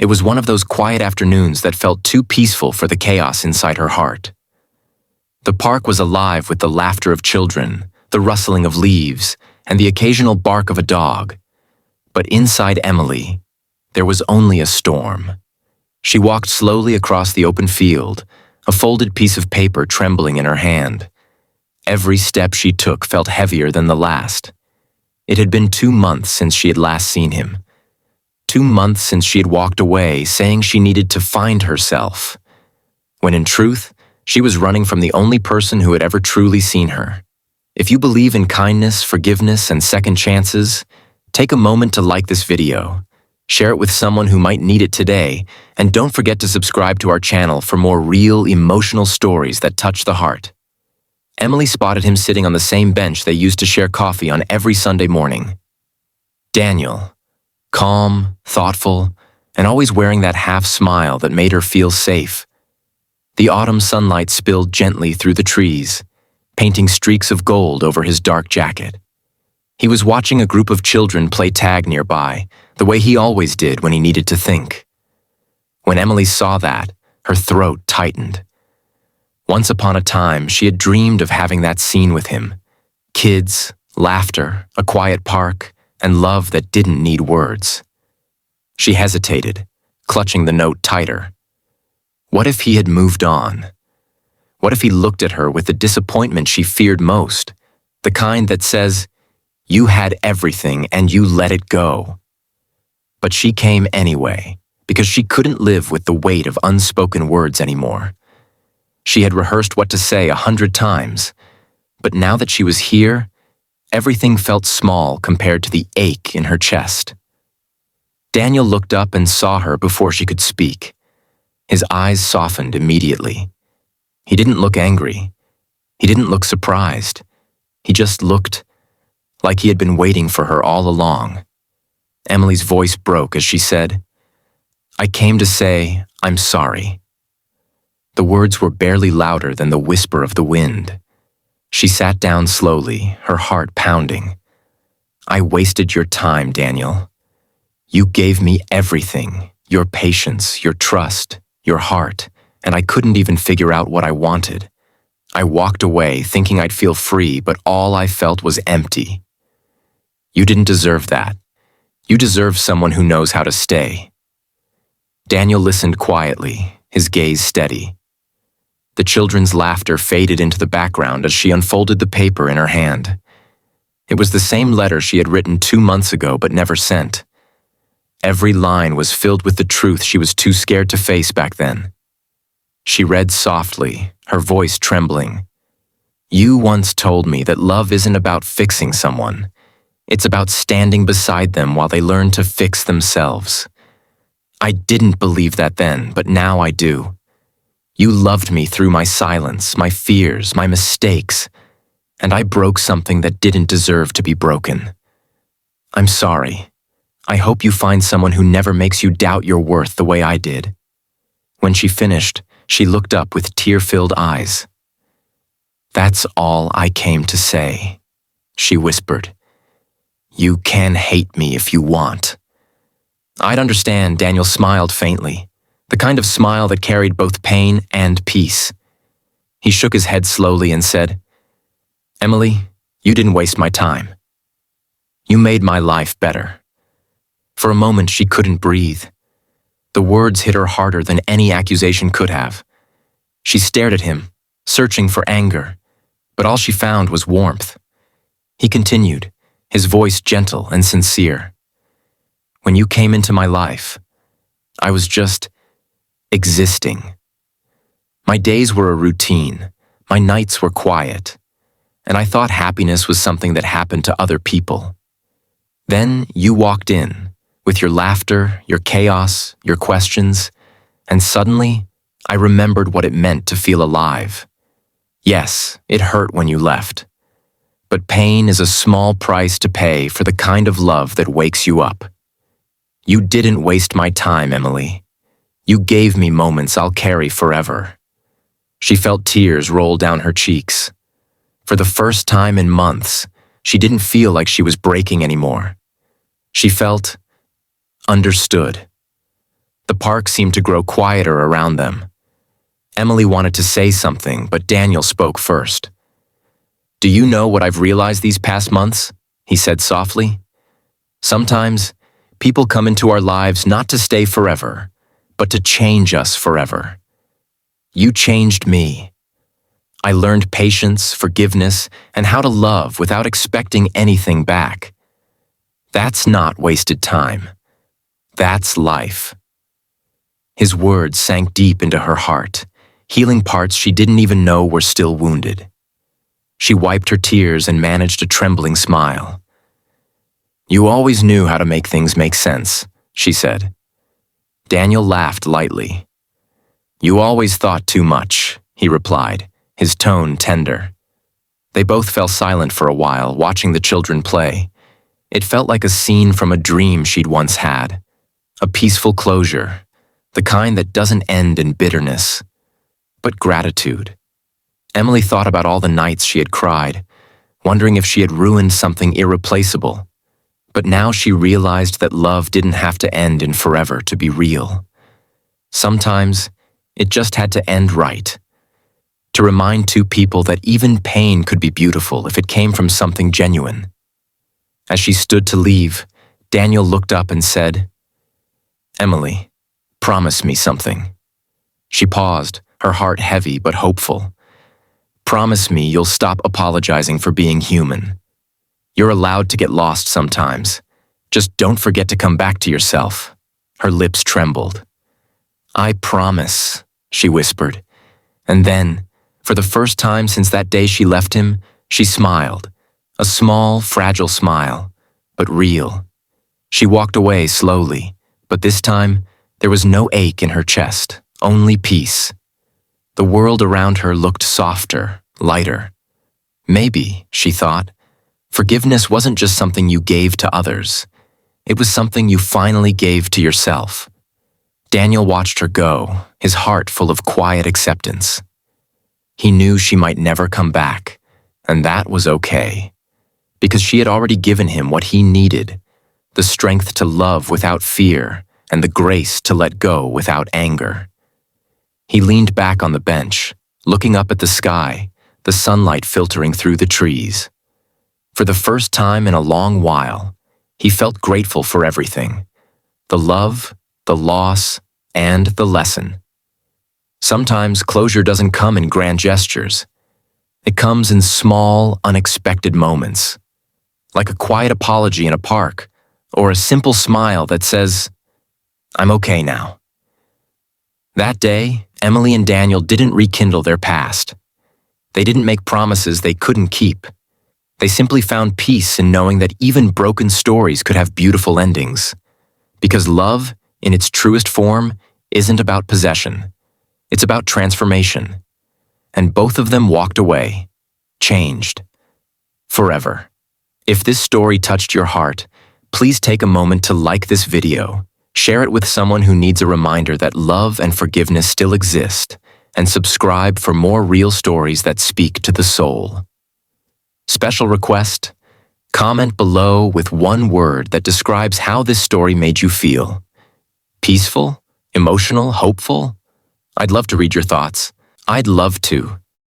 It was one of those quiet afternoons that felt too peaceful for the chaos inside her heart. The park was alive with the laughter of children, the rustling of leaves, and the occasional bark of a dog. But inside Emily, there was only a storm. She walked slowly across the open field, a folded piece of paper trembling in her hand. Every step she took felt heavier than the last. It had been 2 months since she had last seen him. 2 months since she had walked away, saying she needed to find herself, when in truth, she was running from the only person who had ever truly seen her. If you believe in kindness, forgiveness, and second chances, take a moment to like this video, share it with someone who might need it today, and don't forget to subscribe to our channel for more real, emotional stories that touch the heart. Emily spotted him sitting on the same bench they used to share coffee on every Sunday morning. Daniel, calm, thoughtful, and always wearing that half smile that made her feel safe. The autumn sunlight spilled gently through the trees, painting streaks of gold over his dark jacket. He was watching a group of children play tag nearby, the way he always did when he needed to think. When Emily saw that, her throat tightened. Once upon a time, she had dreamed of having that scene with him. Kids, laughter, a quiet park, and love that didn't need words. She hesitated, clutching the note tighter. What if he had moved on? What if he looked at her with the disappointment she feared most, the kind that says, "You had everything and you let it go"? But she came anyway, because she couldn't live with the weight of unspoken words anymore. She had rehearsed what to say 100 times, but now that she was here, everything felt small compared to the ache in her chest. Daniel looked up and saw her before she could speak. His eyes softened immediately. He didn't look angry. He didn't look surprised. He just looked like he had been waiting for her all along. Emily's voice broke as she said, "I came to say, I'm sorry." The words were barely louder than the whisper of the wind. She sat down slowly, her heart pounding. "I wasted your time, Daniel. You gave me everything, your patience, your trust, your heart, and I couldn't even figure out what I wanted. I walked away thinking I'd feel free, but all I felt was empty. You didn't deserve that. You deserve someone who knows how to stay." Daniel listened quietly, his gaze steady. The children's laughter faded into the background as she unfolded the paper in her hand. It was the same letter she had written 2 months ago but never sent. Every line was filled with the truth she was too scared to face back then. She read softly, her voice trembling. "You once told me that love isn't about fixing someone. It's about standing beside them while they learn to fix themselves. I didn't believe that then, but now I do. You loved me through my silence, my fears, my mistakes, and I broke something that didn't deserve to be broken. I'm sorry. I hope you find someone who never makes you doubt your worth the way I did." When she finished, she looked up with tear-filled eyes. "That's all I came to say," she whispered. "You can hate me if you want." "I'd understand," Daniel smiled faintly, the kind of smile that carried both pain and peace. He shook his head slowly and said, "Emily, you didn't waste my time. You made my life better." For a moment, she couldn't breathe. The words hit her harder than any accusation could have. She stared at him, searching for anger, but all she found was warmth. He continued, his voice gentle and sincere. "When you came into my life, I was just existing. My days were a routine, my nights were quiet, and I thought happiness was something that happened to other people. Then you walked in, with your laughter, your chaos, your questions, and suddenly I remembered what it meant to feel alive. Yes, it hurt when you left, but pain is a small price to pay for the kind of love that wakes you up. You didn't waste my time, Emily. You gave me moments I'll carry forever." She felt tears roll down her cheeks. For the first time in months, she didn't feel like she was breaking anymore. She felt understood. The park seemed to grow quieter around them. Emily wanted to say something, but Daniel spoke first. "Do you know what I've realized these past months?" he said softly. "Sometimes, people come into our lives not to stay forever, but to change us forever. You changed me. I learned patience, forgiveness, and how to love without expecting anything back. That's not wasted time. That's life." His words sank deep into her heart, healing parts she didn't even know were still wounded. She wiped her tears and managed a trembling smile. "You always knew how to make things make sense," she said. Daniel laughed lightly. "You always thought too much," he replied, his tone tender. They both fell silent for a while, watching the children play. It felt like a scene from a dream she'd once had. A peaceful closure, the kind that doesn't end in bitterness, but gratitude. Emily thought about all the nights she had cried, wondering if she had ruined something irreplaceable. But now she realized that love didn't have to end in forever to be real. Sometimes, it just had to end right. To remind two people that even pain could be beautiful if it came from something genuine. As she stood to leave, Daniel looked up and said, "Emily, promise me something." She paused, her heart heavy but hopeful. "Promise me you'll stop apologizing for being human. You're allowed to get lost sometimes. Just don't forget to come back to yourself." Her lips trembled. "I promise," she whispered. And then, for the first time since that day she left him, she smiled. A small, fragile smile, but real. She walked away slowly, but this time, there was no ache in her chest, only peace. The world around her looked softer, lighter. Maybe, she thought, forgiveness wasn't just something you gave to others. It was something you finally gave to yourself. Daniel watched her go, his heart full of quiet acceptance. He knew she might never come back, and that was okay, because she had already given him what he needed, the strength to love without fear and the grace to let go without anger. He leaned back on the bench, looking up at the sky, the sunlight filtering through the trees. For the first time in a long while, he felt grateful for everything: the love, the loss, and the lesson. Sometimes closure doesn't come in grand gestures. It comes in small, unexpected moments, like a quiet apology in a park, or a simple smile that says, "I'm okay now." That day, Emily and Daniel didn't rekindle their past. They didn't make promises they couldn't keep. They simply found peace in knowing that even broken stories could have beautiful endings. Because love, in its truest form, isn't about possession. It's about transformation. And both of them walked away, changed, forever. If this story touched your heart, please take a moment to like this video, share it with someone who needs a reminder that love and forgiveness still exist, and subscribe for more real stories that speak to the soul. Special request: comment below with one word that describes how this story made you feel. Peaceful? Emotional? Hopeful? I'd love to read your thoughts. I'd love to.